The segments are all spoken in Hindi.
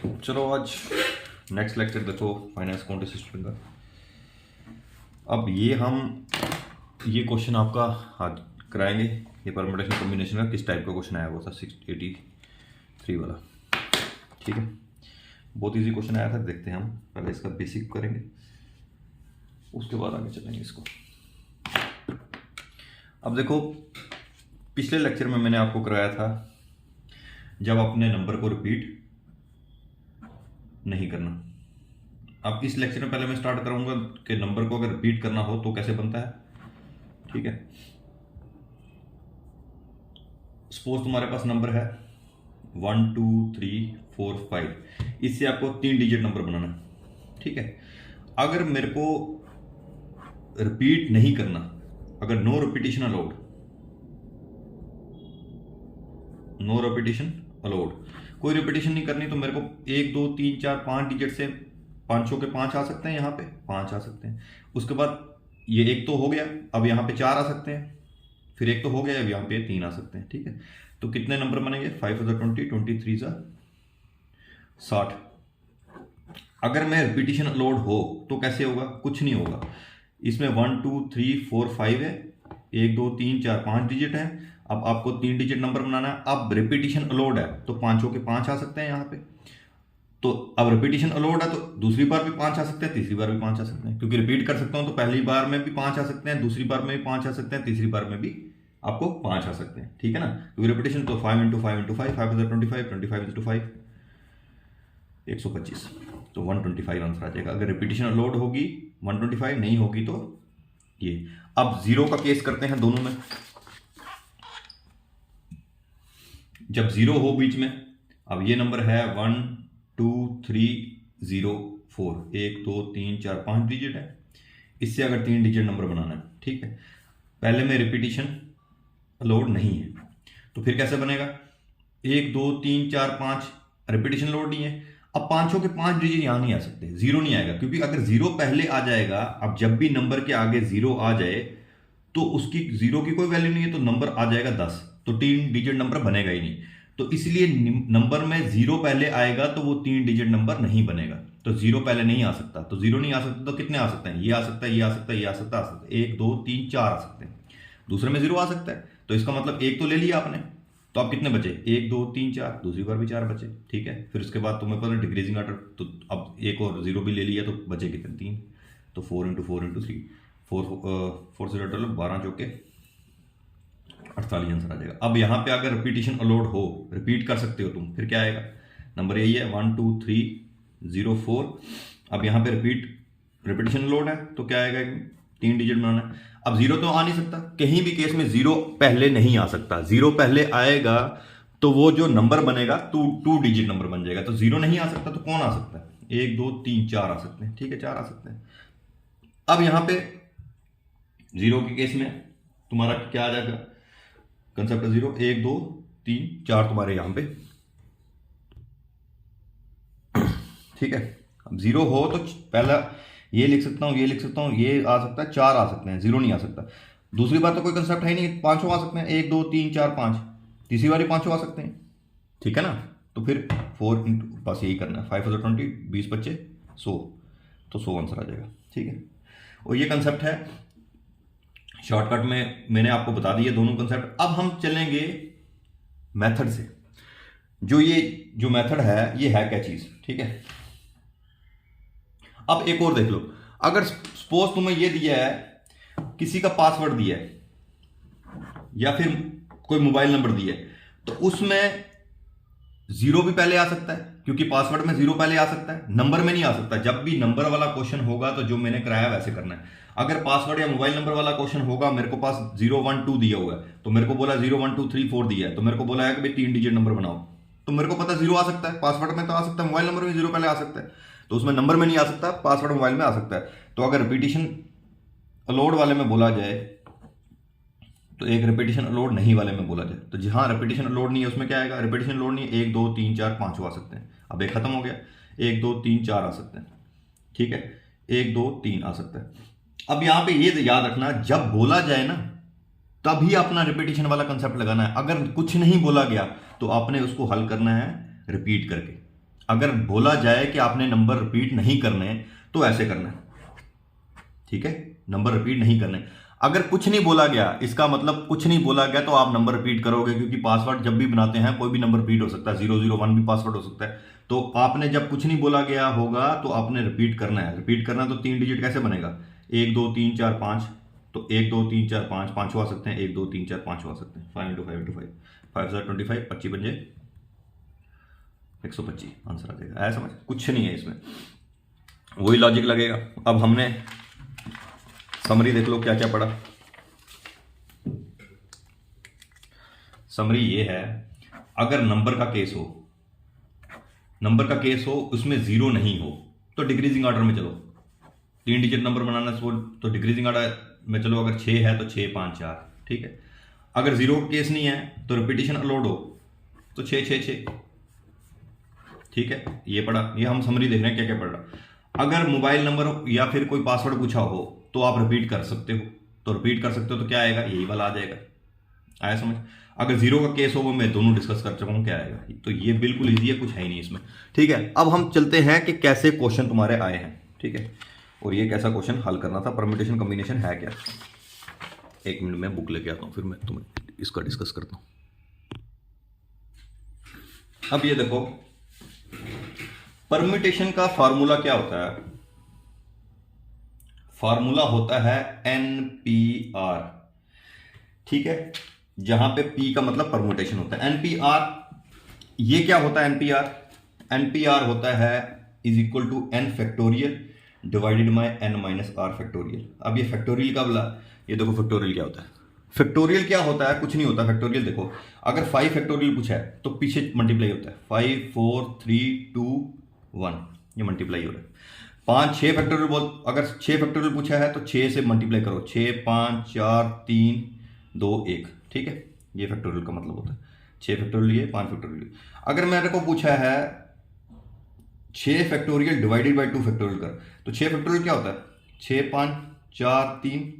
चलो आज नेक्स्ट लेक्चर देखो फाइनेंस अकाउंटिंग सिस्टम का। अब ये क्वेश्चन आपका आज कराएंगे। ये परमुटेशन कॉम्बिनेशन का किस टाइप का क्वेश्चन आया हुआ था 683 वाला। ठीक है, बहुत इजी क्वेश्चन आया था। देखते हैं हम पहले इसका बेसिक करेंगे, उसके बाद आगे चलेंगे इसको। अब देखो, पिछले लेक्चर में मैंने आपको कराया था जब अपने नंबर को रिपीट नहीं करना। अब इस लेक्चर में पहले मैं स्टार्ट करूंगा कि नंबर को अगर रिपीट करना हो तो कैसे बनता है। ठीक है, सपोज तुम्हारे पास नंबर है 1 2 3 4 5, इससे आपको 3 डिजिट नंबर बनाना है। ठीक है, अगर मेरे को रिपीट नहीं करना, अगर नो रिपीटिशन अलाउड, कोई रिपीटिशन नहीं करनी, तो मेरे को 1 2 3 4 5 डिजिट से 5 के 5 आ सकते हैं, यहाँ पे 5 आ सकते हैं। उसके बाद ये एक तो हो गया, अब यहाँ पे 4 आ सकते हैं, फिर एक तो हो गया, अब यहाँ पे 3 आ सकते हैं। ठीक है, तो कितने नंबर बनेंगे? 5 20, 23 60। अगर मैं रिपीटिशन अलाउड हो तो कैसे होगा? कुछ नहीं होगा। इसमें 1 2 3 4 5 है, 1 2 3 4 5 डिजिट है। अब आपको 3 डिजिट नंबर बनाना है। अब रिपीटिशन अलाउड है तो 5 के 5 आ सकते हैं यहाँ पे। तो अब रिपीटिशन अलाउड है तो दूसरी बार भी 5 आ सकते हैं, तीसरी बार भी 5 आ सकते हैं, क्योंकि रिपीट कर सकता हूं तो पहली बार में भी 5 आ सकते हैं, दूसरी बार में भी 5 आ सकते हैं, तीसरी बार में भी आपको 5 आ सकते हैं। ठीक है ना, क्योंकि रिपीटिशन तो 5 × 5 × 5 5 25 25 × 5 125, तो 125 आंसर आ जाएगा। अगर रिपीटिशन अलाउड होगी 125, नहीं होगी तो ये। अब जीरो का केस करते हैं दोनों में। जब जीरो हो बीच में, अब ये नंबर है 1 2 3 0 4, 1 2 3 4 5 डिजिट है। इससे अगर 3 डिजिट नंबर बनाना है, ठीक है, पहले में रिपीटिशन अलाउड नहीं है, तो फिर कैसे बनेगा? 1 2 3 4 5 रिपीटिशन अलाउड नहीं है। अब 5 के 5 डिजिट यहां नहीं आ सकते, जीरो नहीं आएगा, क्योंकि अगर जीरो पहले आ जाएगा, अब जब भी नंबर के आगे जीरो आ जाए तो उसकी जीरो की कोई वैल्यू नहीं है, तो नंबर आ जाएगा 10, तो 3 डिजिट नंबर बनेगा ही नहीं। तो इसलिए नंबर में जीरो पहले आएगा तो वो 3 डिजिट नंबर नहीं बनेगा। तो जीरो पहले नहीं आ सकता, तो जीरो नहीं आ सकता तो कितने आ सकते हैं? ये आ सकता है, ये आ सकता है, ये आ सकता है, 1 2 3 4 आ सकते हैं। दूसरे में जीरो आ सकता है, तो इसका मतलब एक तो ले लिया आपने, तो अब कितने बचे? 1 2 3 4, दूसरी बार भी 4 बचे। ठीक है, फिर उसके बाद तुम्हें पता डिक्रीजिंग ऑर्डर, तो अब एक और जीरो भी ले लिया, तो बचे कितने? 3, तो 4 × 4 × 3 4 से 12 चौके 48 आंसर आ जाएगा। अब यहाँ पे अगर रिपीटिशन अलाउड हो, रिपीट कर सकते हो तुम, फिर क्या आएगा? नंबर यही है 1 2 3 0 4। अब यहाँ पे रिपीटिशन अलाउड है तो क्या आएगा? 3 डिजिट बनाना है। अब जीरो तो आ नहीं सकता, कहीं भी केस में जीरो पहले नहीं आ सकता। जीरो पहले आएगा तो वो जो नंबर बनेगा 2 डिजिट नंबर बन जाएगा। तो जीरो नहीं आ सकता तो कौन आ सकता है? 1 2 3 4 आ सकते हैं। ठीक है, 4 आ सकते हैं। अब यहां पे जीरो के केस में तुम्हारा क्या आ जाएगा? कंसेप्ट जीरो, 1 2 3 4 तुम्हारे यहां पे। ठीक है, अब जीरो हो तो पहला ये लिख सकता हूं, ये लिख सकता हूं, ये आ सकता है, 4 आ सकते हैं, जीरो नहीं आ सकता। दूसरी बार तो कोई कंसेप्ट है नहीं, 5 आ सकते हैं, 1 2 3 4 5, तीसरी बार 5 आ सकते हैं। ठीक है ना, तो फिर 4 बस यही करना है, 5 20 20 बच्चे 100, तो 100 आंसर आ जाएगा। ठीक है, और ये कंसेप्ट है, शॉर्टकट में मैंने आपको बता दिया दोनों कंसेप्ट। अब हम चलेंगे मेथड से। जो मेथड है, ये है क्या चीज? ठीक है, अब एक और देख लो। अगर सपोज तुम्हें ये दिया है, किसी का पासवर्ड दिया है या फिर कोई मोबाइल नंबर दिया है, तो उसमें जीरो भी पहले आ सकता है, क्योंकि पासवर्ड में जीरो पहले आ सकता है, नंबर में नहीं आ सकता। जब भी नंबर वाला क्वेश्चन होगा तो जो मैंने कराया वैसे करना है। अगर पासवर्ड या मोबाइल नंबर वाला क्वेश्चन होगा, मेरे को पास 0 1 2 दिया हुआ है, तो मेरे को बोला 0 1 2 3 4 दिया है, तो मेरे को बोला है कि भाई 3 डिजिट नंबर बनाओ, तो मेरे को पता जीरो आ सकता है। पासवर्ड में तो आ सकता है, मोबाइल नंबर में जीरो पहले आ सकता है, तो उसमें नंबर में नहीं आ सकता, पासवर्ड मोबाइल में आ सकता है। तो अगर रिपीटिशन अलाउड वाले में बोला जाए तो एक रिपीटिशन अलाउड नहीं वाले में बोला जाए, तो जहां रिपीटिशन अलाउड नहीं है उसमें क्या आएगा? रिपीटिशन अलाउड नहीं है, 1 2 3 4 5 आ सकते हैं। अब एक खत्म हो गया, 1 2 3 4 आ सकते हैं। ठीक है, 1 2 3 आ सकता है। अब यहां पे ये याद रखना, जब बोला जाए ना तभी अपना रिपीटिशन वाला कंसेप्ट लगाना है। अगर कुछ नहीं बोला गया तो आपने उसको हल करना है रिपीट करके। अगर बोला जाए कि आपने नंबर रिपीट नहीं करने तो ऐसे करना है, ठीक है, नंबर रिपीट नहीं करने। अगर कुछ नहीं बोला गया, इसका मतलब कुछ नहीं बोला गया, तो आप नंबर रिपीट करोगे, क्योंकि पासवर्ड जब भी बनाते हैं कोई भी नंबर रिपीट हो सकता है, 001 भी पासवर्ड हो सकता है। तो आपने जब कुछ नहीं बोला गया होगा तो आपने रिपीट करना है। रिपीट करना तो 3 डिजिट कैसे बनेगा, 1 2 3 4 5, तो 1 2 3 4 5 पांचों आ सकते हैं, 1 2 3 4 5 आ सकते हैं। 5 × 5 × 5 5 7 25, 25 बन जाए 125, आंसर आ जाएगा। ऐसा समझ, कुछ नहीं है इसमें, वही लॉजिक लगेगा। अब हमने समरी देख लो क्या क्या पढ़ा। समरी ये है, अगर नंबर का केस हो, उसमें 0 नहीं हो तो डिक्रीजिंग ऑर्डर में चलो। 3 डिजिट नंबर बनाना तो डिक्रीजिंग ऑर्डर में चलो। अगर 6 है तो 6 5 4, ठीक है। अगर 0 केस नहीं है तो रिपीटिशन अलाउड हो तो 6 6 6, ठीक है। ये पढ़ा, ये हम समरी देख रहे हैं क्या क्या पढ़ा। अगर मोबाइल नंबर या फिर कोई पासवर्ड पूछा हो तो आप रिपीट कर सकते हो, तो क्या आएगा, यही वाला आ जाएगा। आया समझ। अगर 0 का केस हो वो मैं दोनों डिस्कस कर चुका हूं, क्या आएगा। तो ये बिल्कुल इजी है, कुछ है ही नहीं इसमें, ठीक है। अब हम चलते हैं कि कैसे क्वेश्चन तुम्हारे आए हैं, ठीक है, और ये कैसा क्वेश्चन हल करना था, परम्यूटेशन कॉम्बिनेशन है क्या। 1 मिनट में बुक लेके आता हूं, फिर मैं तुम्हें इसका डिस्कस करता हूं। अब ये देखो, परम्यूटेशन का फॉर्मूला क्या होता है। फॉर्मूला होता है NPR, ठीक है, जहां पे P का मतलब परम्यूटेशन होता है। NPR, ये क्या होता है NPR होता है = n factorial divided by n - r factorial. अब ये फैक्टोरियल का बोला, ये देखो फैक्टोरियल क्या होता है। फैक्टोरियल क्या होता है, कुछ नहीं होता फैक्टोरियल। देखो अगर 5 फैक्टोरियल पूछा है तो पीछे मल्टीप्लाई होता है, 5 4 3 2 1, ये मल्टीप्लाई हो रहा है। 5 6 फैक्टोरियल अगर 6 फैक्टोरियल पूछा है तो 6 से मल्टीप्लाई करो, 6 5 4 3 2 1, ठीक है। ये फैक्टोरियल का मतलब होता है। 6 फैक्टोरियल ये, 5 फैक्टोरियल। अगर मेरे को पूछा है 6 फैक्टोरियल डिवाइडेड बाय 2 फैक्टोरियल कर, तो 6 फैक्टोरियल क्या होता है, 6 5 4 3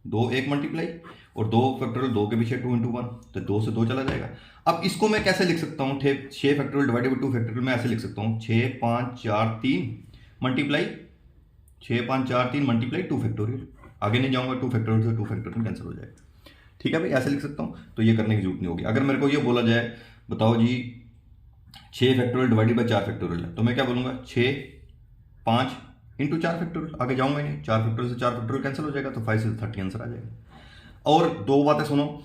2 1 मल्टीप्लाई, और 2 फैक्टोरियल 2 के पीछे 2 × 1, तो 2 से 2 चला जाएगा। अब इसको मैं कैसे लिख सकता हूँ, 6 फैक्टोरियल डिवाइडेड बाय 2 फैक्टोरियल मैं ऐसे लिख सकता हूँ, 6 5 4 3 मल्टीप्लाई 6 5 4 3 मल्टीप्लाई 2 फैक्टोरियल। आगे नहीं जाऊंगा, 2 फैक्टोरियल से 2 फैक्टोरियल कैंसिल हो जाएगा, ठीक है भाई, ऐसे लिख सकता हूँ। तो ये करने की जरूरत नहीं होगी। अगर मेरे को ये बोला जाए, बताओ जी 6 फैक्टोरियल डिवाइडेड बाय 4 फैक्टोरियल है, तो मैं क्या बोलूंगा, 6 5 × 4 फैक्टोरियल। आगे जाऊंगा ही नहीं, 4 फैक्टोरियल से 4 फैक्टोरियल कैंसिल हो जाएगा, तो 5 से 30 आंसर आ जाएगा। और 2 बातें सुनो,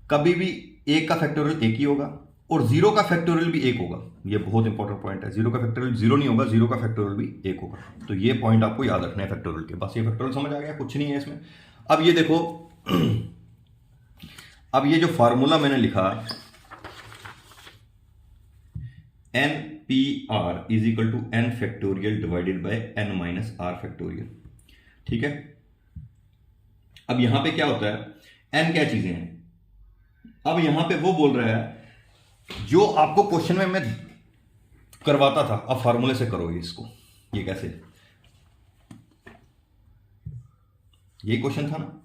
कभी भी 1 का फैक्टोरियल 1 ही होगा और 0 का फैक्टोरियल भी 1 होगा। ये बहुत इंपॉर्टेंट पॉइंट है, 0 का फैक्टोरियल 0 नहीं होगा, 0 का फैक्टोरियल भी 1 होगा। तो ये पॉइंट आपको याद रखना है फैक्टोरियल के। बस ये फैक्टोरियल समझ आ गया, कुछ नहीं है इसमें। अब ये देखो, अब ये जो फार्मूला मैंने लिखा, NPR = n factorial divided by n - r factorial, ठीक है। अब यहां पे क्या होता है, n क्या चीजें हैं। अब यहां पे वो बोल रहा है जो आपको क्वेश्चन में मैं करवाता था, अब फार्मूले से करोगे इसको। ये कैसे, ये क्वेश्चन था ना,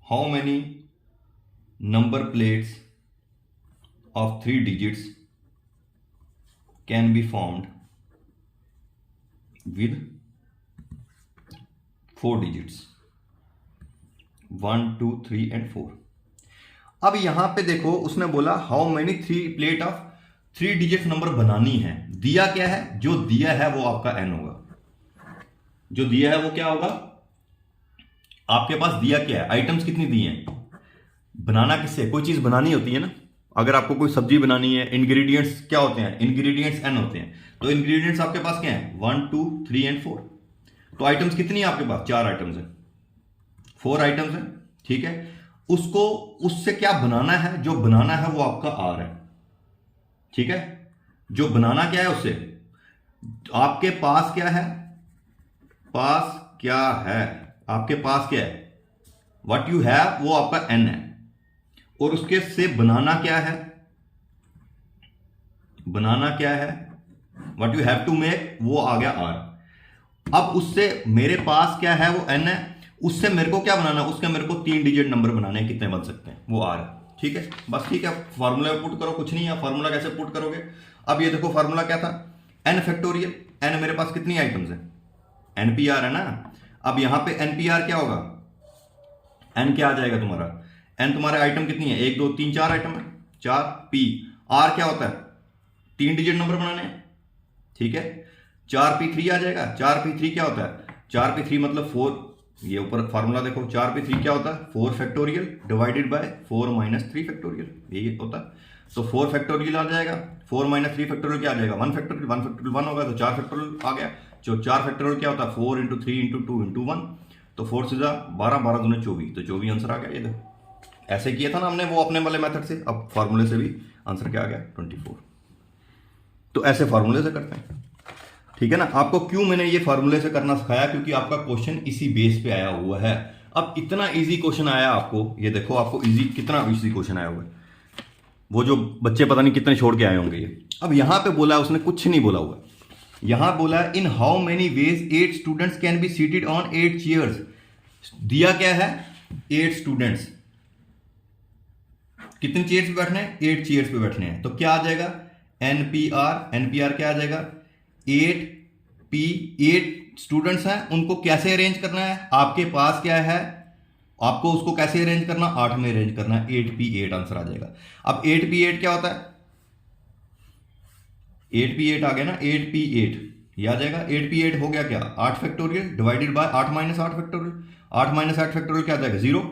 how many number plates of 3 digits can be formed with 4 digits, 1 2 3 and 4। अब यहां पे देखो, उसने बोला how many 3 plate of 3 digit number बनानी है। दिया क्या है, जो दिया है वो आपका n होगा। जो दिया है वो क्या होगा, आपके पास दिया क्या है, आइटम्स कितनी दी हैं। बनाना किससे, कोई चीज बनानी होती है ना। अगर आपको कोई सब्जी बनानी है, इंग्रेडिएंट्स क्या होते हैं, इंग्रेडिएंट्स n होते हैं। तो इंग्रेडिएंट्स आपके पास क्या है, 1 2 3 एंड 4। तो आइटम्स कितनी है आपके पास, 4 आइटम्स है, 4 आइटम्स है, ठीक है। उसको उससे क्या बनाना है, जो बनाना है वो आपका r है, ठीक है। जो बनाना क्या है उससे, आपके पास क्या है, पास क्या है, आपके पास क्या है, व्हाट यू हैव, वो आपका n है। और उसके से बनाना क्या है, बनाना क्या है, what you have to make, वो आ गया r। अब उससे मेरे पास क्या है, वो n है, उससे मेरे को क्या बनाना है, उसके मेरे को 3 डिजिट नंबर बनाने हैं, कितने बन सकते हैं, वो r है। ठीक है, बस ठीक है, फार्मूला पुट करो, कुछ नहीं है। फार्मूला कैसे पुट करोगे? अब ये देखो फार्मूला क्या था, n फैक्टोरियल। n मेरे पास कितनी आइटम्स है, NPR है ना। अब यहां पे NPR क्या होगा, n क्या आ जाएगा तुम्हारा, n तुम्हारे आइटम कितनी है, 1 2 3 4 आइटम है, 4 p। r क्या होता है, 3 डिजिट नंबर बनाने हैं, ठीक है। 4p3 आ जाएगा। 4p3 क्या होता है, 4p3 मतलब 4, ये ऊपर फार्मूला देखो, 4p3 क्या होता है, 4 factorial divided by 4 minus 3 factorial, यही होता है। तो 4 फैक्टोरियल आ जाएगा, 4 माइनस 3 फैक्टोरियल क्या आ जाएगा, 1 फैक्टोरियल। 1 फैक्टोरियल 1 होगा तो 4 फैक्टोरियल आ गया। जो 4 फैक्टोरियल क्या होता है, 4 इंटू 3 इंटू 2 इंटू 1, तो 4 से 12, 12 दूने 24, तो 24 आंसर आ गया। ये देखो ऐसे किया था ना हमने वो अपने वाले मेथड से, अब फार्मूले से भी आंसर क्या आ गया, 24। तो ऐसे फार्मूले से करते हैं, ठीक है ना। आपको क्यों मैंने ये फार्मूले से करना सिखाया, क्योंकि आपका क्वेश्चन इसी बेस पे आया हुआ है। अब इतना इजी क्वेश्चन आया आपको, ये देखो आपको इजी, कितना इजी क्वेश्चन आया हुआ है। वो जो बच्चे पता नहीं कितने छोड़ के आए होंगे ये। अब यहां पे बोला है, उसने कुछ नहीं बोला हुआ, यहां बोला है in how many ways 8 students can be seated on 8 chairs. दिया क्या है, 8 स्टूडेंट्स, कितने चेयर्स पे बैठने हैं, 8 चेयर्स पे बैठने हैं। तो क्या आ जाएगा, NPR क्या आ जाएगा, 8 स्टूडेंट्स हैं, उनको कैसे अरेंज करना है, आपके पास क्या है, आपको उसको कैसे अरेंज करना, 8 में अरेंज करना है, 8p8 आंसर आ जाएगा। अब 8p8 क्या होता है, 8p8 आ गया ना, 8p8 ये आ जाएगा। 8p8 हो गया क्या, 8 factorial divided by 8 minus 8 factorial. 8 minus 8 factorial क्या आ जाएगा, 0।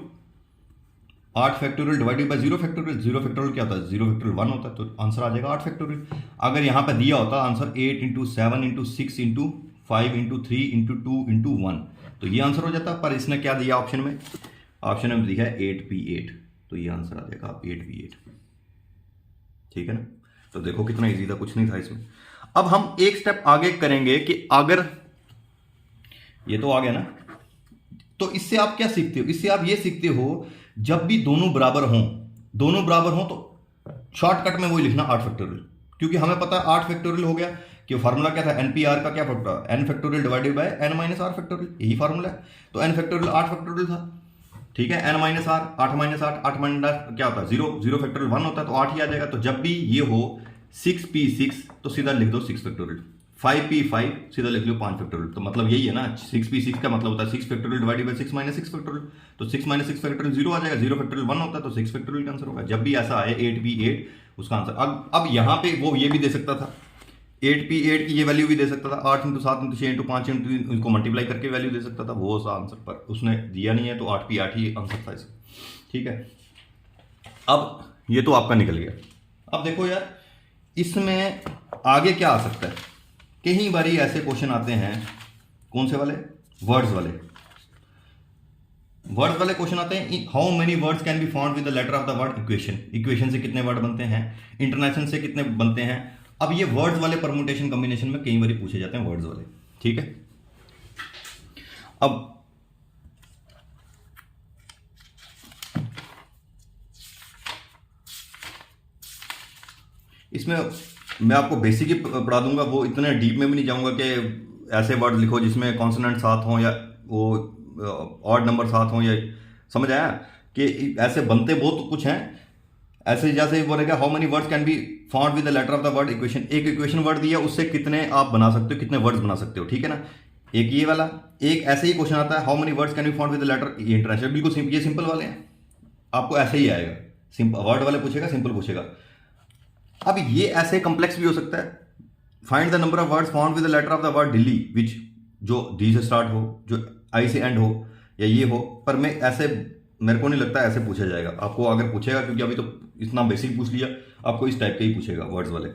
8 factorial divided by 0 factorial, 0 factorial क्या होता है, 0 फैक्टोरियल 1 होता है, तो आंसर आ जाएगा 8 फैक्टोरियल। अगर यहां पर दिया होता answer 8 into 7 into 6 into 5 into 3 into 2 into 1, तो ये आंसर हो जाता। पर इसने क्या दिया ऑप्शन में, ऑप्शन में दिया है 8p8, तो ये आंसर आ जाएगा 8p8, ठीक है ना। तो देखो कितना इजी था, कुछ नहीं था इसमें। अब हम एक स्टेप आगे करेंगे कि अगर ये तो आ गया ना, तो इससे आप क्या सीखते हो, इससे आप ये सीखते हो जब भी दोनों बराबर हों तो शॉर्टकट में वही लिखना 8 फैक्टोरियल, क्योंकि हमें पता है 8 फैक्टोरियल हो गया कि फार्मूला क्या था, NPR का क्या formula, n factorial divided by n minus r factorial, यही फार्मूला है। तो n फैक्टोरियल 8 फैक्टोरियल था, ठीक है। n minus r, 8 minus 8, 8 minus क्या होता है, 0, 0 फैक्टोरियल 1 होता है, तो 8 ही आ जाएगा। तो जब भी ये हो 6p6 तो सीधा लिख दो 6 फैक्टोरियल, 5p5 सीधा लिख लो 5 फैक्टोरियल। तो मतलब यही है ना, 6p6 का मतलब होता है 6 factorial divided by 6 minus 6 factorial, तो 6 माइनस 6 फैक्टोरियल 0 आ जाएगा, 0 फैक्टोरियल 1 होता है, तो 6 फैक्टोरियल का आंसर होगा। जब भी ऐसा आए 8p8 उसका आंसर। अब यहां पे वो ये भी दे सकता था, 8p8 की ये वैल्यू भी दे सकता था, 8 इंटू 7 इंटू 6 इंटू 5 इंटू इनको मल्टीप्लाई करके वैल्यू दे सकता था, वो सा आंसर, पर उसने दिया नहीं है, तो 8p8 ही आंसर था इसका, ठीक है। अब ये तो आपका निकल गया। अब देखो यार इसमें आगे क्या आ सकता है, कई बारी ऐसे क्वेश्चन आते हैं, कौन से वाले, वर्ड्स वाले क्वेश्चन आते हैं। How many words can be found with the letter of the word equation, equation से कितने वर्ड बनते हैं, इंटरनेशन से कितने बनते हैं। अब ये वर्ड्स वाले परमुटेशन कॉम्बिनेशन में कई बार पूछे जाते हैं वर्ड्स वाले, ठीक है। अब इसमें मैं आपको बेसिक ही पढ़ा दूंगा, वो इतने डीप में भी नहीं जाऊंगा कि ऐसे वर्ड लिखो जिसमें कॉन्सोनेंट साथ हों या वो ऑड नंबर साथ हों, या समझ आया कि ऐसे बनते बहुत कुछ हैं। ऐसे जैसे बोलेगा how many words can be found with the letter of the word equation, एक इक्वेशन वर्ड दिया उससे कितने आप बना सकते हो, कितने वर्ड्स बना सकते हो, ठीक है ना। एक ये वाला, एक ऐसे ही क्वेश्चन आता है how many words can be found with the letter, ये इंटरनेशनल, बिल्कुल ये सिंपल वाले हैं, आपको ऐसे ही आएगा, सिंपल वर्ड वाले पूछेगा, सिंपल पूछेगा। अब ये ऐसे कॉम्प्लेक्स भी हो सकता है, find the number of words found with the letter of the word Delhi which, जो डी से स्टार्ट हो, जो आई से एंड हो, या ये हो। पर मैं ऐसे, मेरे को नहीं लगता ऐसे पूछा जाएगा, आपको अगर पूछेगा, क्योंकि अभी तो इतना बेसिक पूछ लिया, आपको इस टाइप के ही पूछेगा वर्ड्स वाले।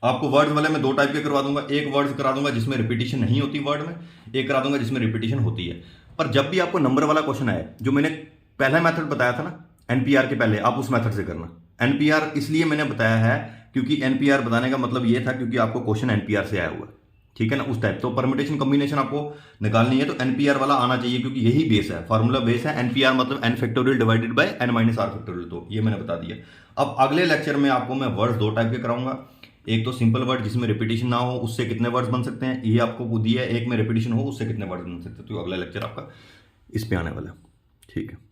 आपको वर्ड्स वाले में 2 टाइप के करवा दूंगा, एक वर्ड्स करा दूंगा जिसमें रिपीटिशन नहीं होती वर्ड में, एक करा दूंगा जिसमें रिपीटिशन होती है। पर जब भी आपको नंबर वाला क्वेश्चन आए, जो मैंने पहला मेथड बताया था ना NPR के पहले, आप उस मेथड से करना। NPR इसलिए मैंने बताया है क्योंकि NPR बताने का मतलब ये था क्योंकि आपको क्वेश्चन NPR से आया हुआ है, ठीक है ना, उस टाइप। तो परम्यूटेशन कॉम्बिनेशन आपको निकालनी है तो NPR वाला आना चाहिए, क्योंकि यही बेस है, फार्मूला बेस है। NPR मतलब n factorial divided by n minus r factorial, तो ये मैंने बता दिया। अब अगले लेक्चर में आपको मैं वर्ड्स 2 टाइप के कराऊंगा, एक तो सिंपल वर्ड जिसमें रिपीटिशन ना हो, उससे कितने वर्ड्स बन सकते हैं, ये आपको दिया है। एक में रिपीटिशन हो, उससे कितने वर्ड्स बन सकते हैं। तो अगला लेक्चर आपका इस पे आने वाला है, ठीक है।